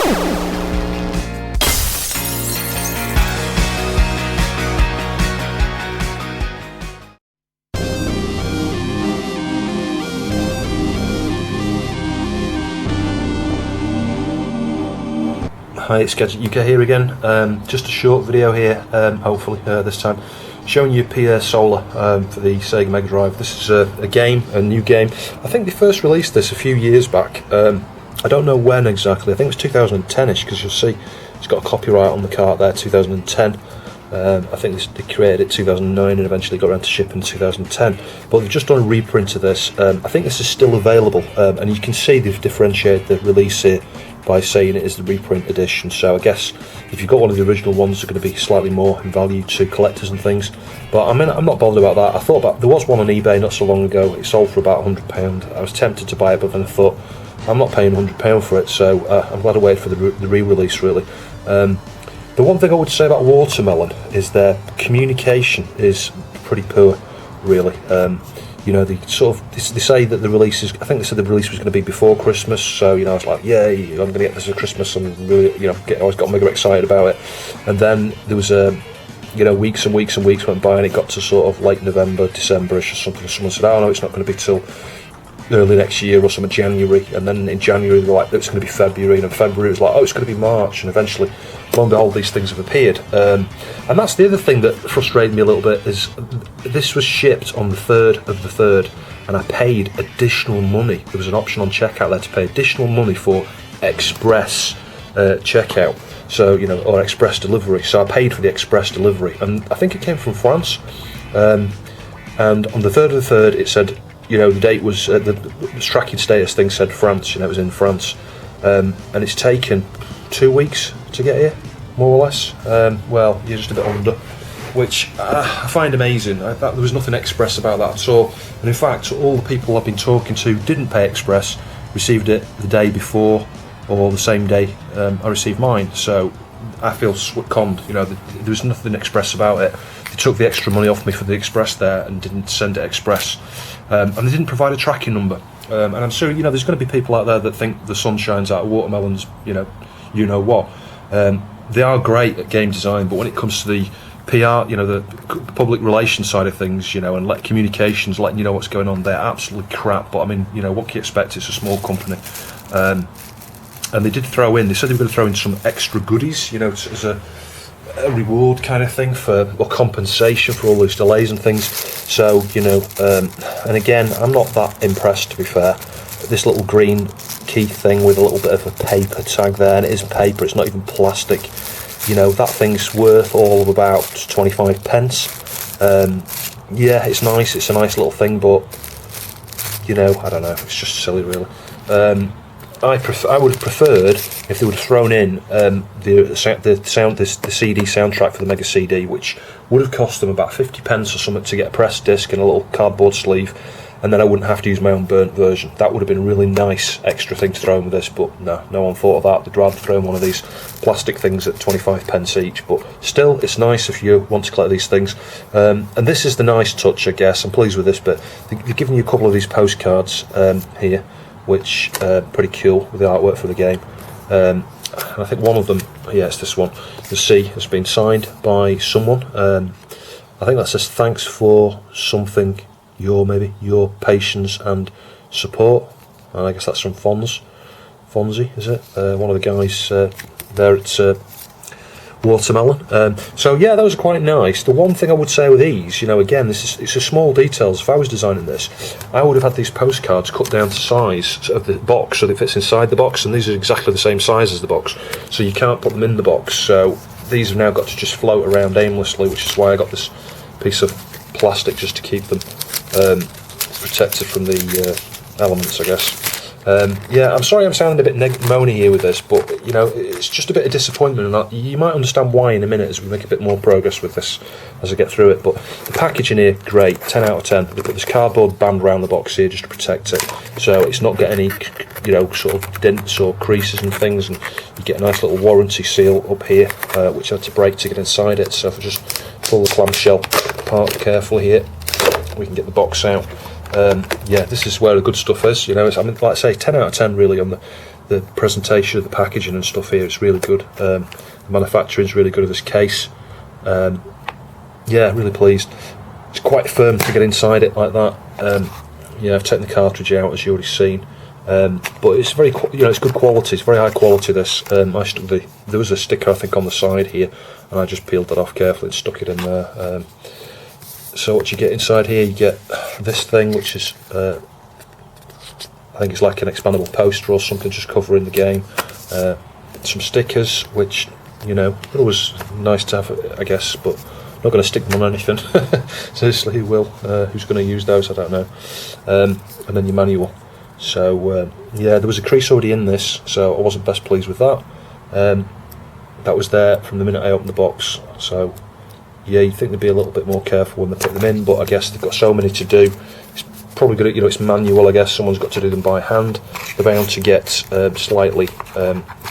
Hi, it's Gadget UK here again. Just a short video here, hopefully this time, showing you Pier Solar for the Sega Megadrive. This is a new game. I think they first released this a few years back. I don't know when exactly. I think it was 2010ish, because you'll see it's got a copyright on the cart there, 2010. I think they created it 2009 and eventually got around to shipping in 2010. But they've just done a reprint of this. I think this is still available, and you can see they've differentiated the release here by saying it is the reprint edition. So I guess if you've got one of the original ones, they're going to be slightly more in value to collectors and things. But I mean, I'm not bothered about that. I thought about, there was one on eBay not so long ago. It sold for about £100. I was tempted to buy it, but then I thought I'm not paying £100 for it. So I'm glad I waited for the re-release really. The one thing I would say about Watermelon is their communication is pretty poor, really. You know, they say that the release is, I think they said the release was going to be before Christmas, so, you know, I was like, yay, I'm going to get this at Christmas. I'm really, you know, I always got mega excited about it. And then there was you know, weeks and weeks and weeks went by, and it got to sort of late November, December-ish or something. Someone said, oh no, it's not going to be till early next year or something, January. And then in January they were like, it's going to be February, and in February it was like, oh, it's going to be March. And eventually, lo and behold, these things have appeared. And that's the other thing that frustrated me a little bit, is this was shipped on the 3rd of the 3rd, and I paid additional money. There was an option on checkout there to pay additional money for express checkout, so, you know, or express delivery. So I paid for the express delivery, and I think it came from France. And on the 3rd of the 3rd, it said, you know, the date was the tracking status thing said France. You know, it was in France, and it's taken 2 weeks to get here, more or less. Well, you're just a bit under, which I find amazing. There was nothing express about that at all. And in fact, all the people I've been talking to didn't pay express, received it the day before or the same day I received mine. So I feel conned. You know, there was nothing express about it. They took the extra money off me for the express there and didn't send it express. And they didn't provide a tracking number. And I'm sure, you know, there's going to be people out there that think the sun shines out of watermelons, you know what. They are great at game design, but when it comes to the PR, you know, the public relations side of things, you know, and communications, letting you know what's going on, they're absolutely crap. But I mean, you know, what can you expect? It's a small company. And they did throw in, they said they were going to throw in some extra goodies, you know, as a reward kind of thing for, or compensation for all those delays and things. So, you know, and again, I'm not that impressed, to be fair. This little green key thing with a little bit of a paper tag there, and it is paper, it's not even plastic. You know, that thing's worth all of about 25 pence. Yeah, it's nice, it's a nice little thing, but, you know, I don't know, it's just silly really. I would have preferred if they would have thrown in the CD soundtrack for the Mega CD, which would have cost them about 50 pence or something to get a press disc and a little cardboard sleeve, and then I wouldn't have to use my own burnt version. That would have been a really nice extra thing to throw in with this, but no one thought of that. They'd rather throw in one of these plastic things at 25 pence each, but still, it's nice if you want to collect these things. And this is the nice touch, I guess. I'm pleased with this, but they've given you a couple of these postcards here, which are pretty cool with the artwork for the game. And I think one of them, yeah, it's this one. The C has been signed by someone. I think that says thanks for something, your patience and support. And I guess that's from Fonzie, is it? One of the guys there at Watermelon. So yeah, those are quite nice. The one thing I would say with these, you know, again, it's a small details. If I was designing this, I would have had these postcards cut down to size of the box so that it fits inside the box, and these are exactly the same size as the box, so you can't put them in the box. So these have now got to just float around aimlessly, which is why I got this piece of plastic just to keep them protected from the elements, I guess. Yeah, I'm sorry I'm sounding a bit moany here with this, but, you know, it's just a bit of disappointment, and you might understand why in a minute as we make a bit more progress with this as I get through it. But the packaging here, great, 10 out of 10. They put this cardboard band around the box here just to protect it, so it's not got any, you know, sort of dents or creases and things, and you get a nice little warranty seal up here, which I had to break to get inside it. So if I just pull the clamshell apart carefully here, we can get the box out. Yeah, this is where the good stuff is, you know. I mean, like I say, 10 out of 10 really on the presentation of the packaging and stuff here, it's really good. The manufacturing is really good of this case. Yeah, really pleased. It's quite firm to get inside it like that. Yeah, I've taken the cartridge out, as you already seen. But it's very, it's good quality. It's very high quality. This, I stuck there was a sticker I think on the side here, and I just peeled that off carefully and stuck it in there. So what you get inside here, you get this thing, which is I think it's like an expandable poster or something, just covering the game. Some stickers, which are always nice to have, I guess, but not going to stick them on anything. Seriously, who will? Who's going to use those? I don't know. And then your manual. So yeah, there was a crease already in this, so I wasn't best pleased with that. That was there from the minute I opened the box. So yeah, you'd think they'd be a little bit more careful when they put them in, but I guess they've got so many to do. It's probably good, it's manual. I guess someone's got to do them by hand. They're bound to get slightly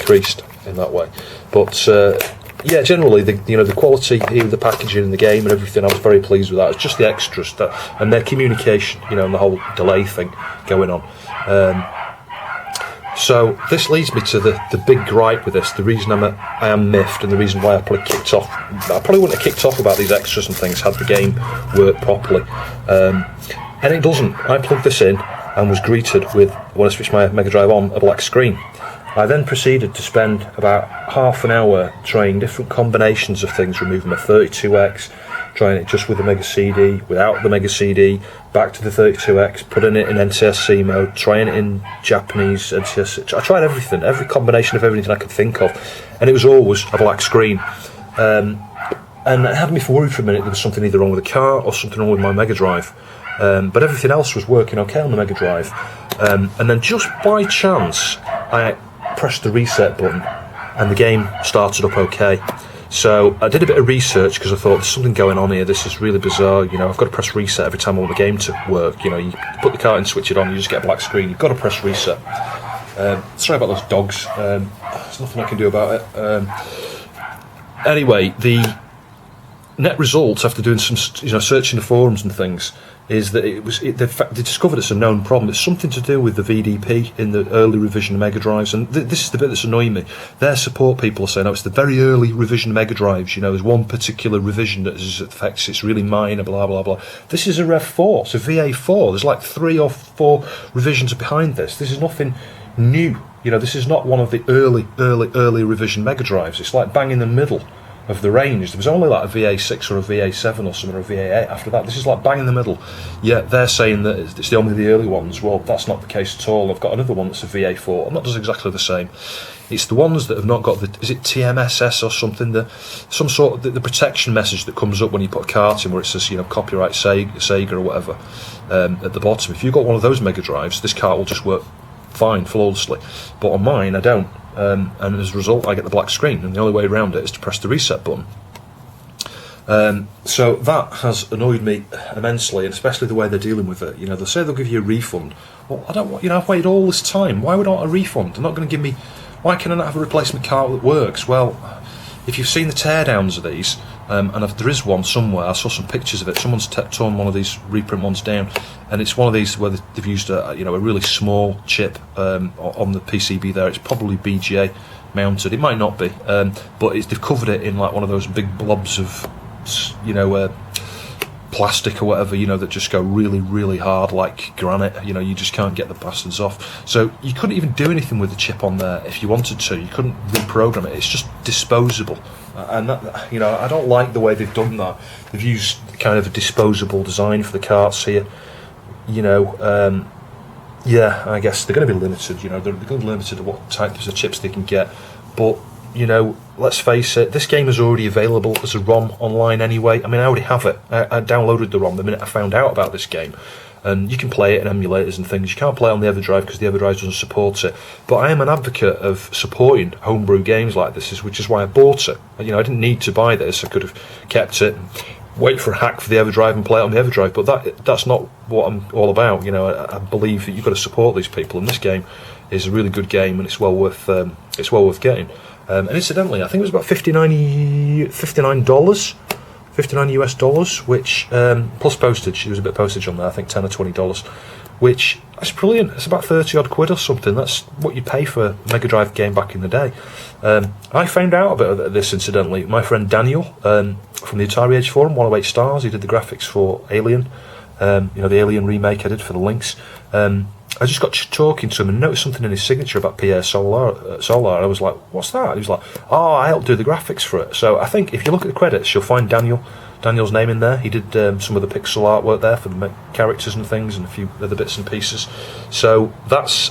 creased in that way, but yeah, generally the quality here, the packaging and the game and everything, I was very pleased with that. It's just the extras and their communication, and the whole delay thing going on. So this leads me to the big gripe with this, the reason I am miffed, and the reason why I probably kicked off. I probably wouldn't have kicked off about these extras and things had the game worked properly, and it doesn't. I plugged this in and was greeted with, when I switched my Megadrive on, a black screen. I then proceeded to spend about half an hour trying different combinations of things, removing my 32X, trying it just with the Mega CD, without the Mega CD, back to the 32X, putting it in NTSC mode, trying it in Japanese NTSC. I tried everything, every combination of everything I could think of, and it was always a black screen. And it had me worried for a minute there was something either wrong with the car or something wrong with my Mega Drive. But everything else was working okay on the Mega Drive. And then just by chance, I pressed the reset button and the game started up okay. So I did a bit of research because I thought there's something going on here, this is really bizarre, I've got to press reset every time I want the game to work. You put the cart in, switch it on, you just get a black screen, you've got to press reset. Sorry about those dogs, there's nothing I can do about it. Anyway, the net result after doing some searching the forums and things is that they discovered it's a known problem. It's something to do with the VDP in the early revision of Mega Drives, and this is the bit that's annoying me. Their support people are saying, it's the very early revision of Mega Drives, there's one particular revision that affects, it's really minor, blah blah blah. This is a Rev 4, it's a VA4, there's like 3 or 4 revisions behind this. This is nothing new, this is not one of the early revision Mega Drives. It's like bang in the middle of the range. There was only like a VA6 or a VA7 or something, or a VA8 after that. This is like bang in the middle. Yeah, they're saying that it's only the early ones. Well, that's not the case at all. I've got another one that's a VA4, and that does exactly the same. It's the ones that have not got is it TMSS or something, some sort of the protection message that comes up when you put a cart in where it says, copyright Sega or whatever, at the bottom. If you've got one of those Mega Drives, this cart will just work fine, flawlessly. But on mine, I don't. And as a result I get the black screen, and the only way around it is to press the reset button. So that has annoyed me immensely, and especially the way they're dealing with it. They'll say they'll give you a refund. Well, I don't want, I've waited all this time. Why would I want a refund? They're not going to give me, why can I not have a replacement cart that works? Well, if you've seen the teardowns of these, and if there is one somewhere, I saw some pictures of it, someone's torn one of these reprint ones down, and it's one of these where they've used a really small chip on the PCB there. It's probably BGA mounted, it might not be, but they've covered it in like one of those big blobs of plastic or whatever, that just go really, really hard like granite. You just can't get the bastards off. So you couldn't even do anything with the chip on there if you wanted to. You couldn't reprogram it. It's just disposable. And that, I don't like the way they've done that. They've used kind of a disposable design for the carts here. Yeah, I guess they're going to be limited. They're going to be limited to what types of chips they can get. But let's face it, this game is already available as a ROM online anyway. I mean, I already have it. I downloaded the ROM the minute I found out about this game. And you can play it in emulators and things. You can't play it on the Everdrive because the Everdrive doesn't support it. But I am an advocate of supporting homebrew games like this, which is why I bought it. I didn't need to buy this. I could have kept it, wait for a hack for the Everdrive and play it on the Everdrive. But that's not what I'm all about. I believe that you've got to support these people, and this game is a really good game, and it's well worth getting. And incidentally, I think it was about $59, $59 US, which plus postage. There was a bit of postage on there. I think $10 or $20. which is brilliant. It's about 30 odd quid or something. That's what you pay for a Mega Drive game back in the day. I found out a bit of this incidentally. My friend Daniel from the Atari Age Forum, 108 Stars, he did the graphics for Alien, the Alien remake I did for the Lynx. I just got talking to him and noticed something in his signature about Pier Solar. I was like, what's that? He was like, oh, I helped do the graphics for it. So I think if you look at the credits, you'll find Daniel's name in there. He did some of the pixel artwork there for the characters and things and a few other bits and pieces. So that's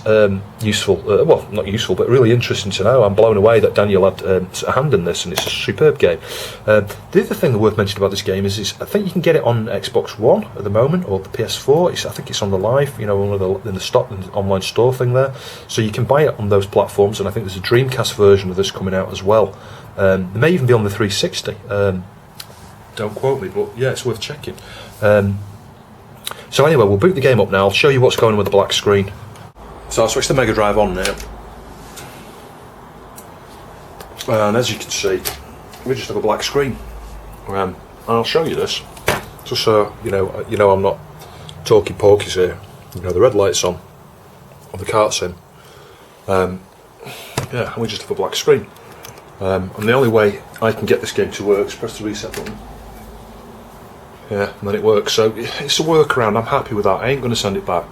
useful. Well, not useful, but really interesting to know. I'm blown away that Daniel had a hand in this, and it's a superb game. The other thing worth mentioning about this game is I think you can get it on Xbox One at the moment, or the PS4. I think it's on the Live, in the online store thing there. So you can buy it on those platforms, and I think there's a Dreamcast version of this coming out as well. There may even be on the 360. Don't quote me, but yeah, it's worth checking. So anyway, we'll boot the game up now. I'll show you what's going on with the black screen. So I'll switch the Mega Drive on now. And as you can see, we just have a black screen. And I'll show you this, just so you know I'm not talking porkies here. The red light's on, the cart's in. Yeah, and we just have a black screen. And the only way I can get this game to work is press the reset button. Yeah, and then it works. So it's a workaround. I'm happy with that. I ain't going to send it back.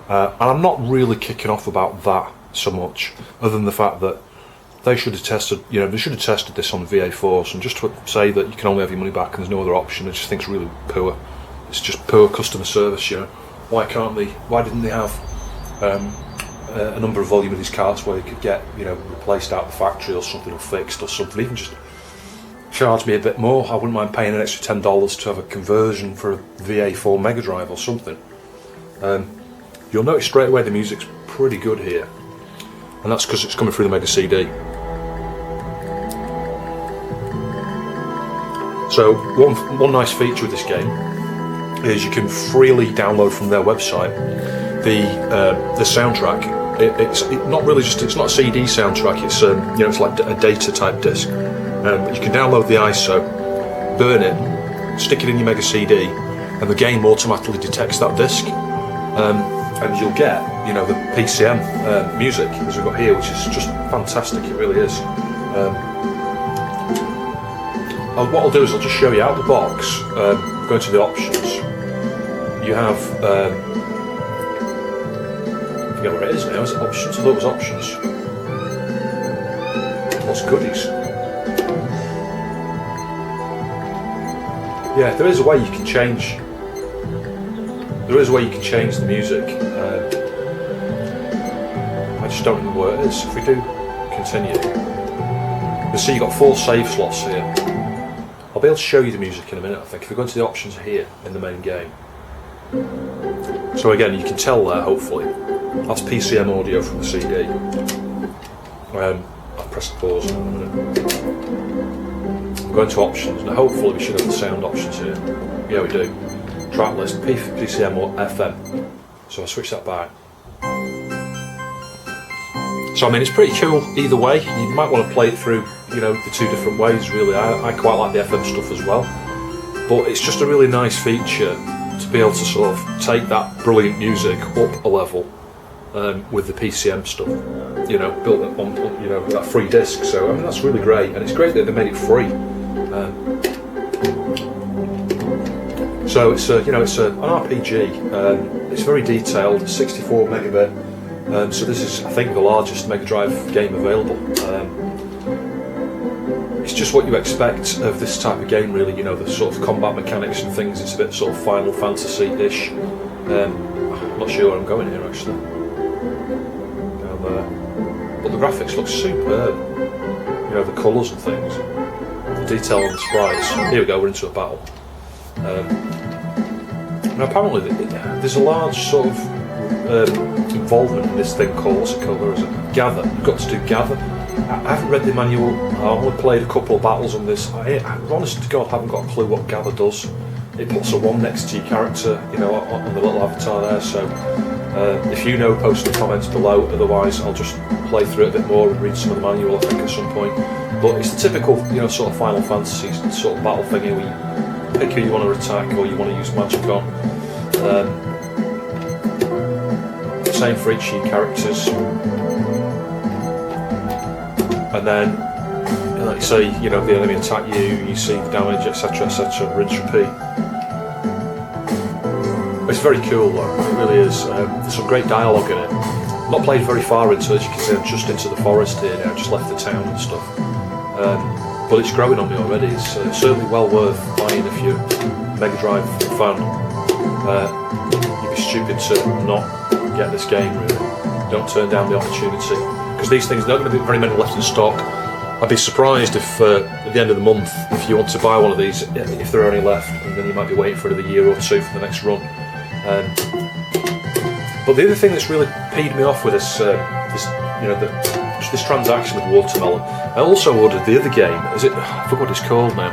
And I'm not really kicking off about that so much, other than the fact that they should have tested. They should have tested this on VA4s, and just to say that you can only have your money back and there's no other option, I just think it's really poor. It's just poor customer service. Why didn't they have a number of volume of these carts where you could get replaced out of the factory or something, or fixed or something? Even just charge me a bit more. I wouldn't mind paying an extra $10 to have a conversion for a VA4 Mega Drive or something. You'll notice straight away the music's pretty good here, and that's because it's coming through the Mega CD. So one nice feature with this game is you can freely download from their website the soundtrack. It's not a CD soundtrack. It's like a data type disc. You can download the ISO, burn it, stick it in your Mega CD, and the game automatically detects that disc, and you'll get the PCM music as we've got here, which is just fantastic. It really is. What I'll do is I'll just show you out the box. Go into the options. You have I forget where it is now. Is it options? I thought it was options. What's goodies? Yeah, there is a way you can change. There is a way you can change the music. I just don't know where it is. If we do continue, you'll see you've got 4 save slots here. I'll be able to show you the music in a minute, I think. If we go into the options here in the main game. So again, you can tell there, hopefully, that's PCM audio from the CD. I'll press pause in a minute. Go into options. Now hopefully we should have the sound options here. Yeah, we do. Track list, PCM or FM. So I'll switch that back. So I mean, it's pretty cool either way. You might want to play it through, the 2 different ways really. I quite like the FM stuff as well. But it's just a really nice feature to be able to sort of take that brilliant music up a level with the PCM stuff, built on that free disc. So I mean, that's really great, and it's great that they made it free. So it's an RPG. It's very detailed, 64 megabit. So this is, I think, the largest Mega Drive game available. It's just what you expect of this type of game, really. The sort of combat mechanics and things. It's a bit sort of Final Fantasy-ish. I'm not sure where I'm going here actually. Down there, but the graphics look superb. The colours and things, the detail on the sprites. Here we go. We're into a battle. Now apparently there's a large sort of involvement in this thing called, what's it called? Where is it? Gather. You've got to do gather. I haven't read the manual. I've only played a couple of battles on this. I honest to God haven't got a clue what gather does. It puts a 1 next to your character, on the little avatar there. So if you know, post in the comments below. Otherwise, I'll just play through it a bit more and read some of the manual, I think, at some point. But it's the typical, sort of Final Fantasy sort of battle thing where you pick who you want to attack or you want to use magic on. same for each of your characters. And then, like you say, you know, the enemy attack you, you see the damage, etc, etc, rinse, repeat. It's very cool though, it really is. There's some great dialogue in it. Not played very far into it, as you can see, I'm just into the forest here now, just left the town and stuff. But it's growing on me already. It's certainly well worth buying if you're a Mega Drive fan. You'd be stupid to not get this game, really. Don't turn down the opportunity, because these things, there aren't going to be very many left in stock. I'd be surprised if at the end of the month, if you want to buy one of these, if there are any left, and then you might be waiting for another year or two for the next run. But the other thing that's really peed me off with this, this transaction with Watermelon, I also ordered the other game. I forgot what it's called now.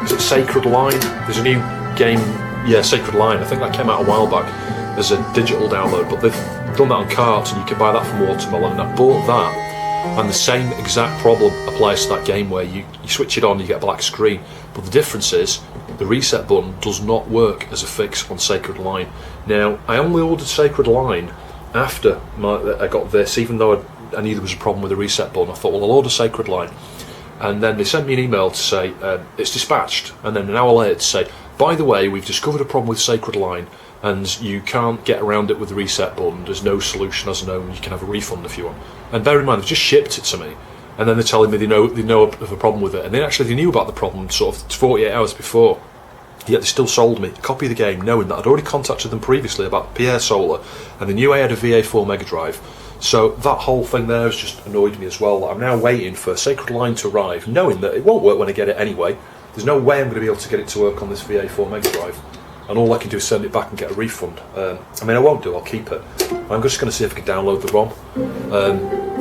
Is it Sacred Line? There's a new game, yeah, Sacred Line. I think that came out a while back as a digital download, but they've done that on carts, and you can buy that from Watermelon. And I bought that, and the same exact problem applies to that game, where you switch it on, you get a black screen. But the difference is, the reset button does not work as a fix on Sacred Line. Now, I only ordered Sacred Line after I got this, even though I knew there was a problem with the reset button. I thought, well, I'll order Sacred Line. And then they sent me an email to say, it's dispatched. And then an hour later to say, by the way, we've discovered a problem with Sacred Line, and you can't get around it with the reset button. There's no solution as known. You can have a refund if you want. And bear in mind, they've just shipped it to me. And then they're telling me they know of a problem with it. And then actually they knew about the problem sort of 48 hours before. Yet they still sold me a copy of the game, knowing that I'd already contacted them previously about Pier Solar, and they knew I had a VA4 Megadrive. So that whole thing there has just annoyed me as well. I'm now waiting for Sacred Line to arrive, knowing that it won't work when I get it anyway. There's no way I'm going to be able to get it to work on this VA4 Megadrive. And all I can do is send it back and get a refund. I mean, I won't do, I'll keep it. I'm just going to see if I can download the ROM.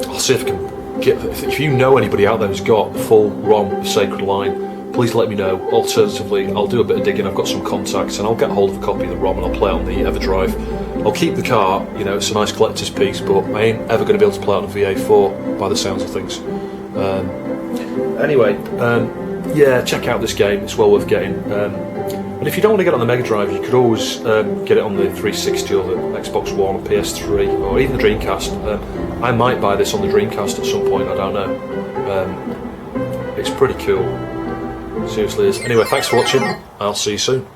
I'll see if I can if you know anybody out there who's got the full ROM of Sacred Line, please let me know. Alternatively, I'll do a bit of digging. I've got some contacts, and I'll get hold of a copy of the ROM and I'll play it on the Everdrive. I'll keep the car, you know, it's a nice collector's piece, but I ain't ever going to be able to play it on a VA4 by the sounds of things. Anyway, yeah, check out this game, it's well worth getting. And if you don't want to get it on the Mega Drive, you could always get it on the 360 or the Xbox One or PS3 or even the Dreamcast. I might buy this on the Dreamcast at some point, I don't know. It's pretty cool. Seriously is. Anyway, thanks for watching. I'll see you soon.